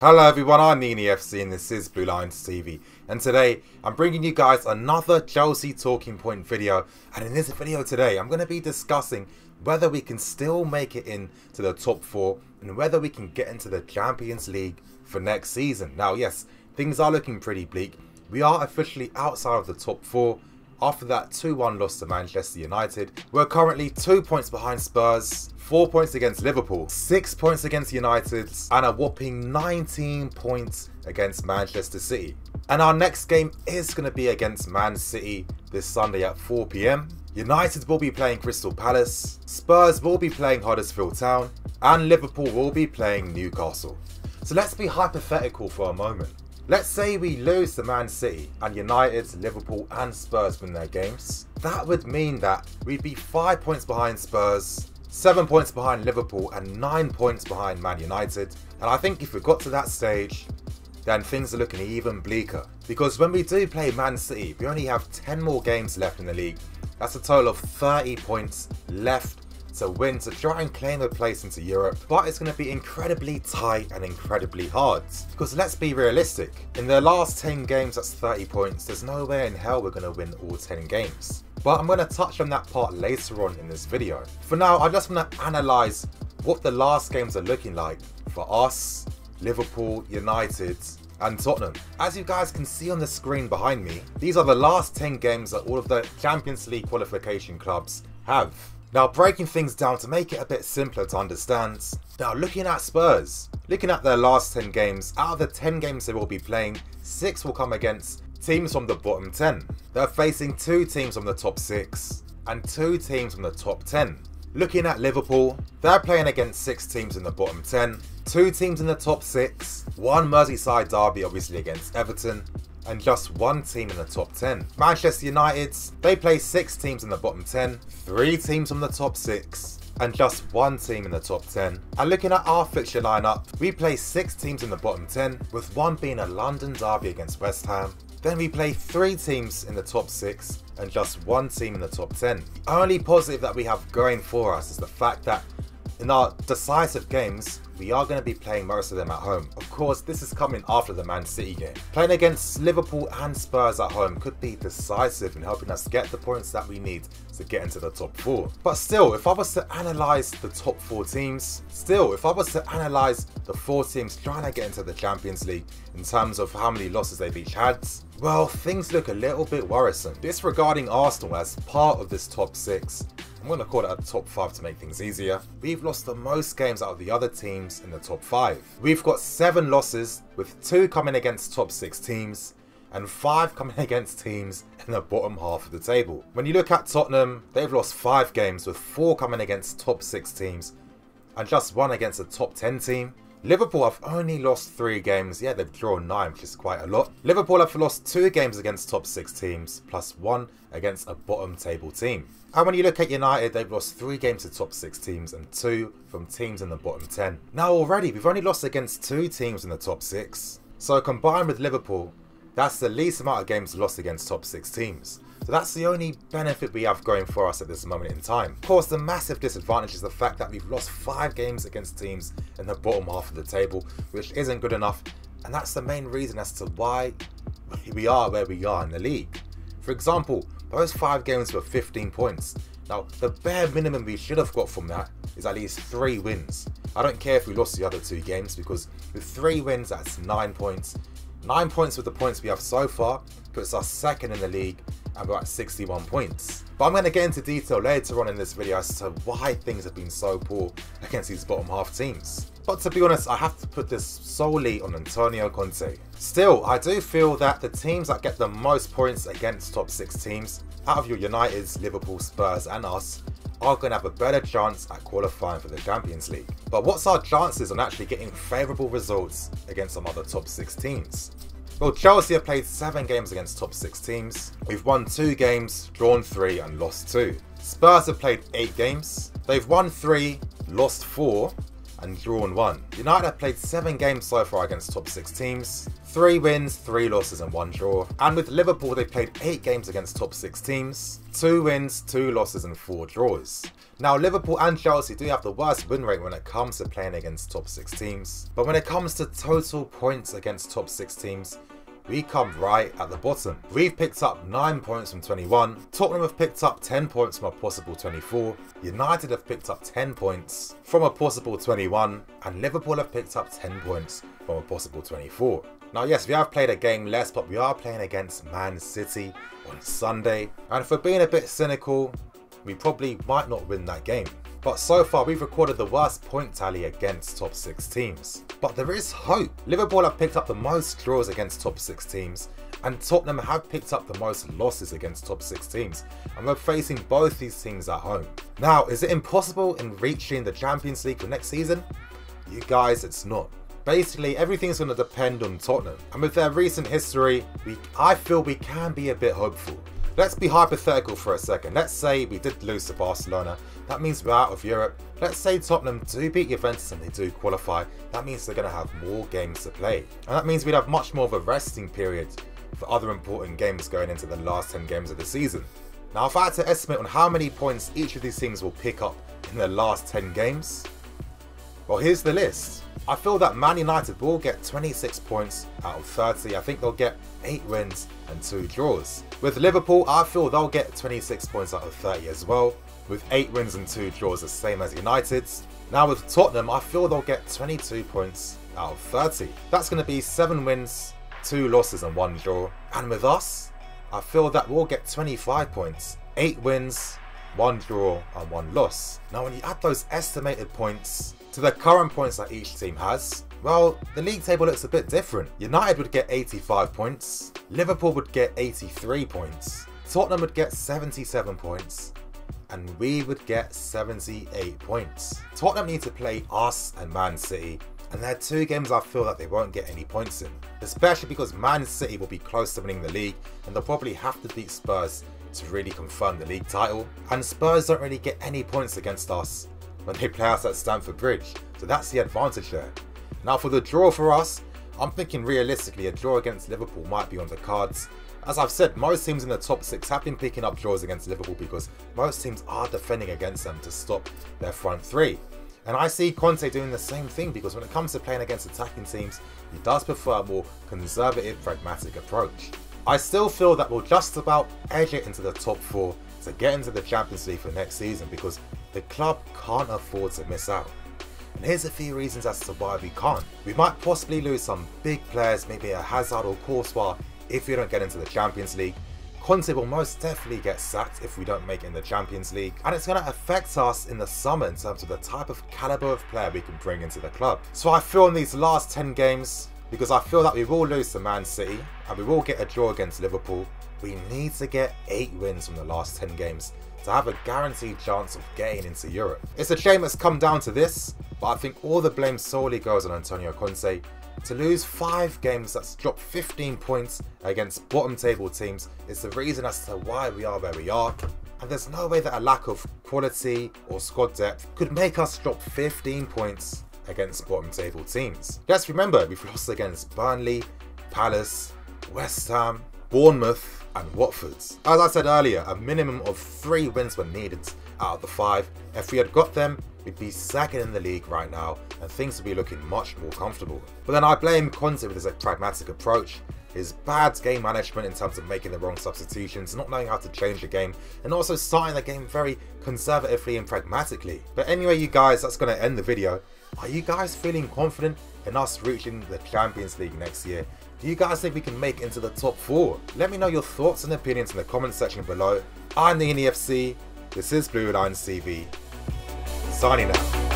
Hello everyone, I'm Nini FC and this is bluelionstv, and today I'm bringing you guys another Chelsea talking point video. And in this video today I'm going to be discussing whether we can still make it into the top 4 and whether we can get into the Champions League for next season. Now yes, things are looking pretty bleak. We are officially outside of the top 4 after that 2-1 loss to Manchester United. We're currently 2 points behind Spurs, 4 points against Liverpool, 6 points against United, and a whopping 19 points against Manchester City. And our next game is going to be against Man City this Sunday at 4 PM. United will be playing Crystal Palace, Spurs will be playing Huddersfield Town, and Liverpool will be playing Newcastle. So let's be hypothetical for a moment. Let's say we lose to Man City and United, Liverpool and Spurs win their games. That would mean that we'd be 5 points behind Spurs, 7 points behind Liverpool and 9 points behind Man United. And I think if we got to that stage, then things are looking even bleaker. Because when we do play Man City, we only have 10 more games left in the league. That's a total of 30 points left to win to try and claim a place into Europe. But it's going to be incredibly tight and incredibly hard. Because let's be realistic, in the last 10 games that's 30 points, there's no way in hell we're going to win all 10 games. But I'm going to touch on that part later on in this video. For now, I just want to analyse what the last games are looking like for us, Liverpool, United and Tottenham. As you guys can see on the screen behind me, these are the last 10 games that all of the Champions League qualification clubs have. Now, breaking things down to make it a bit simpler to understand, now looking at Spurs, looking at their last 10 games, out of the 10 games they will be playing, 6 will come against teams from the bottom 10. They're facing 2 teams from the top 6 and 2 teams from the top 10. Looking at Liverpool, they're playing against 6 teams in the bottom 10, 2 teams in the top 6, 1 Merseyside derby obviously against Everton, and just 1 team in the top 10. Manchester United, they play 6 teams in the bottom 10, 3 teams from the top 6, and just 1 team in the top 10. And looking at our fixture lineup, we play 6 teams in the bottom 10, with 1 being a London derby against West Ham. Then we play 3 teams in the top 6 and just 1 team in the top 10. The only positive that we have going for us is the fact that in our decisive games, we are going to be playing most of them at home. Of course, this is coming after the Man City game. Playing against Liverpool and Spurs at home could be decisive in helping us get the points that we need to get into the top 4. But still, if I was to analyse the top 4 teams, if I was to analyse the 4 teams trying to get into the Champions League in terms of how many losses they've each had, well, things look a little bit worrisome. Disregarding Arsenal as part of this top 6, I'm going to call it a top 5 to make things easier. We've lost the most games out of the other teams in the top 5. We've got 7 losses, with 2 coming against top 6 teams and 5 coming against teams in the bottom half of the table. When you look at Tottenham, they've lost 5 games, with 4 coming against top 6 teams and just 1 against a top 10 team. Liverpool have only lost 3 games. Yeah, they've drawn 9, which is quite a lot. Liverpool have lost 2 games against top 6 teams, plus 1 against a bottom table team. And when you look at United, they've lost 3 games to top 6 teams and 2 from teams in the bottom 10. Now already, we've only lost against 2 teams in the top 6. So combined with Liverpool, that's the least amount of games lost against top 6 teams. So that's the only benefit we have going for us at this moment in time. Of course, the massive disadvantage is the fact that we've lost 5 games against teams in the bottom half of the table, which isn't good enough. And that's the main reason as to why we are where we are in the league. For example, those 5 games were 15 points. Now, the bare minimum we should have got from that is at least 3 wins. I don't care if we lost the other 2 games, because with 3 wins, that's 9 points. 9 points with the points we have so far puts us 2nd in the league, and we're at 61 points. But I'm going to get into detail later on in this video as to why things have been so poor against these bottom half teams. But to be honest, I have to put this solely on Antonio Conte. Still, I do feel that the teams that get the most points against top 6 teams, out of your Uniteds, Liverpool, Spurs and us, are going to have a better chance at qualifying for the Champions League. But what's our chances on actually getting favourable results against some other top 6 teams? Well, Chelsea have played 7 games against top 6 teams. We've won 2 games, drawn 3 and lost 2. Spurs have played 8 games. They've won 3, lost 4 and drawn 1. United have played 7 games so far against top 6 teams, 3 wins, 3 losses and 1 draw. And with Liverpool, they've played 8 games against top 6 teams, 2 wins, 2 losses and 4 draws. Now Liverpool and Chelsea do have the worst win rate when it comes to playing against top 6 teams, but when it comes to total points against top 6 teams, we come right at the bottom. We've picked up 9 points from 21, Tottenham have picked up 10 points from a possible 24, United have picked up 10 points from a possible 21, and Liverpool have picked up 10 points from a possible 24. Now yes, we have played a game less, but we are playing against Man City on Sunday, and for being a bit cynical, we probably might not win that game. But so far we've recorded the worst point tally against top 6 teams. But there is hope. Liverpool have picked up the most draws against top 6 teams, and Tottenham have picked up the most losses against top 6 teams, and we're facing both these teams at home. Now, is it impossible in reaching the Champions League for next season? You guys, it's not. Basically, everything's going to depend on Tottenham, and with their recent history, I feel we can be a bit hopeful. Let's be hypothetical for a second. Let's say we did lose to Barcelona. That means we're out of Europe. Let's say Tottenham do beat Juventus and they do qualify. That means they're going to have more games to play. And that means we'd have much more of a resting period for other important games going into the last 10 games of the season. Now, if I had to estimate on how many points each of these teams will pick up in the last 10 games, well, here's the list. I feel that Man United will get 26 points out of 30. I think they'll get 8 wins and 2 draws. With Liverpool, I feel they'll get 26 points out of 30 as well, with 8 wins and 2 draws, the same as United's. Now with Tottenham, I feel they'll get 22 points out of 30. That's going to be 7 wins, 2 losses and 1 draw. And with us, I feel that we'll get 25 points, 8 wins, 1 draw and 1 loss. Now when you add those estimated points to the current points that each team has, well, the league table looks a bit different. United would get 85 points, Liverpool would get 83 points, Tottenham would get 77 points, and we would get 78 points. Tottenham need to play us and Man City, and they're 2 games I feel that they won't get any points in, especially because Man City will be close to winning the league, and they'll probably have to beat Spurs to really confirm the league title, and Spurs don't really get any points against us when they play us at Stamford Bridge, so that's the advantage there. Now for the draw for us, I'm thinking realistically a draw against Liverpool might be on the cards. As I've said, most teams in the top 6 have been picking up draws against Liverpool because most teams are defending against them to stop their front 3. And I see Conte doing the same thing because when it comes to playing against attacking teams, he does prefer a more conservative, pragmatic approach. I still feel that we'll just about edge it into the top 4 to get into the Champions League for next season because the club can't afford to miss out. And here's a few reasons as to why we can't. We might possibly lose some big players, maybe a Hazard or Courtois, if we don't get into the Champions League. Conte will most definitely get sacked if we don't make it in the Champions League. And it's going to affect us in the summer in terms of the type of calibre of player we can bring into the club. So I feel in these last 10 games, because I feel that we will lose to Man City and we will get a draw against Liverpool, we need to get 8 wins from the last 10 games to have a guaranteed chance of getting into Europe. It's a shame it's come down to this, but I think all the blame solely goes on Antonio Conte. To lose 5 games, that's dropped 15 points against bottom table teams, is the reason as to why we are where we are. And there's no way that a lack of quality or squad depth could make us drop 15 points against bottom table teams. Let's remember, we've lost against Burnley, Palace, West Ham, Bournemouth and Watford. As I said earlier, a minimum of 3 wins were needed out of the 5. If we had got them, we'd be second in the league right now and things would be looking much more comfortable. But then I blame Conte with his pragmatic approach, his bad game management in terms of making the wrong substitutions, not knowing how to change the game, and also starting the game very conservatively and pragmatically. But anyway, you guys, that's going to end the video. Are you guys feeling confident in us reaching the Champions League next year? Do you guys think we can make it into the top 4? Let me know your thoughts and opinions in the comment section below. I'm the EFC. This is bluelionstv. Signing out.